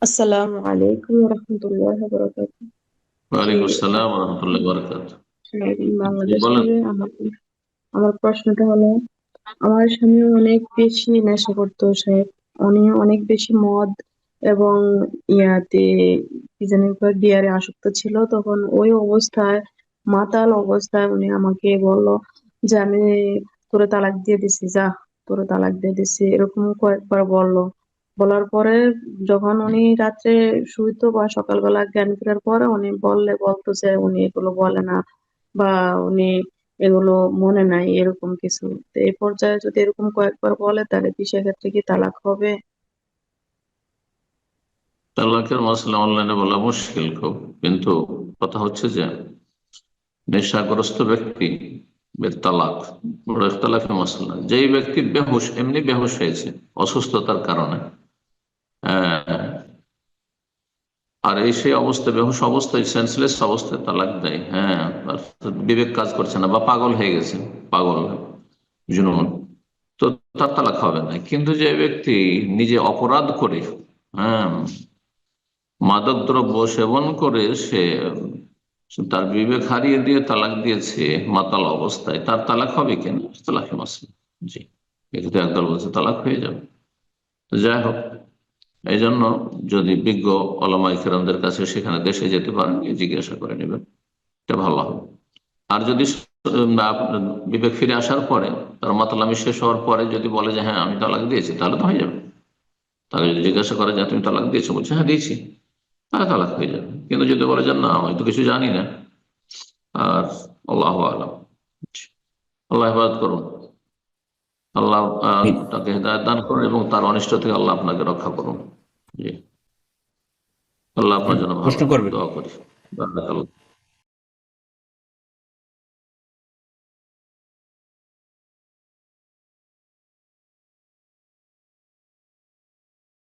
আসসালামু আলাইকুম রহমতুল্লাহ বরকাত। জি, ওয়ালাইকুম আসসালাম রহমতুল্লাহ বরকাত। সাহেব, জি বাংলাদেশ বলেন। থেকে আমার প্রশ্নটা হলো, আমার স্বামী অনেক বেশি নেশা করতো সাহেব। উনি অনেক বেশি মদ এবং ইয়াতে কি জানি কয় বিয়ারে আসক্ত ছিল। তখন ওই অবস্থায়, মাতাল অবস্থায় উনি আমাকে বলল যে আমি তোরে তালাক দিয়ে দিছি, যা তোরে তালাক দিয়ে দিছি, এরকম কয়েকবার বলল। বলার পরে যখন উনি রাত্রে শুইতো বা সকালবেলা জ্ঞান ফেরার পরে উনি বলতো যে উনি এগুলো বলে না, বা উনি এগুলো মনে নাই, এরকম কিছু। তো এই পর্যায়ে যদি এরকম কয়েকবার বলে তাহলে কি সেক্ষেত্রে কি তালাক হবে? তালাকের মশলা অনলাইনে বলা মুশকিল খুব, কিন্তু কথা হচ্ছে যে নেশাগ্রস্ত ব্যক্তি তালাক বড় ইখতিলাফি মশলা। যেই ব্যক্তি বেহুশ, এমনি বেহুশ হয়েছে অসুস্থতার কারণে, আহ, আর এই সেই অবস্থা, বেহুশ অবস্থায়, সেন্সলেস অবস্থায় তালাক দেয়, হ্যাঁ, অর্থাৎ বিবেক কাজ করছে না বা পাগল হয়ে গেছে, পাগল জুনুন, তো তার তালাক হবে না। কিন্তু যে ব্যক্তি নিজে অপরাধ করে, হ্যাঁ, মাদক দ্রব্য সেবন করে সে তার বিবেক হারিয়ে দিয়ে তালাক দিয়েছে মাতাল অবস্থায়, তার তালাক হবে কিনা তালাক মাসলা। জি, এক্ষেত্রে একদল বলছে তালাক হয়ে যাবে। তো যাই হোক, এই জন্য যদি বিজ্ঞ ওলামায়ে কেরামদের কাছে সেখানে দেশে যেতে পারেন, গিয়ে জিজ্ঞাসা করে নেবেন, এটা ভালো হবে। আর যদি বিবেক ফিরে আসার পরে, তার মাতালামি শেষ হওয়ার পরে যদি বলে যে হ্যাঁ আমি তালাক দিয়েছি, তাহলে তো হয়ে যাবে। তাকে যদি জিজ্ঞাসা করে যে তুমি তালাক দিয়েছো, বলছে হ্যাঁ দিয়েছি, তাহলে তালাক হয়ে যাবে। কিন্তু যদি বলে যে না আমি তো কিছু জানি না, আর আল্লাহ আলম, আল্লাহ হেফাজত করুন, আল্লাহ তাকে হেদায়েত দান করুন এবং তার অনিষ্ট থেকে আল্লাহ আপনাকে রক্ষা করুন। জি, আল্লাহ আপনার জন্য ভালো প্রশ্ন করবেন। দোয়া করি। বারাকাল্লাহ।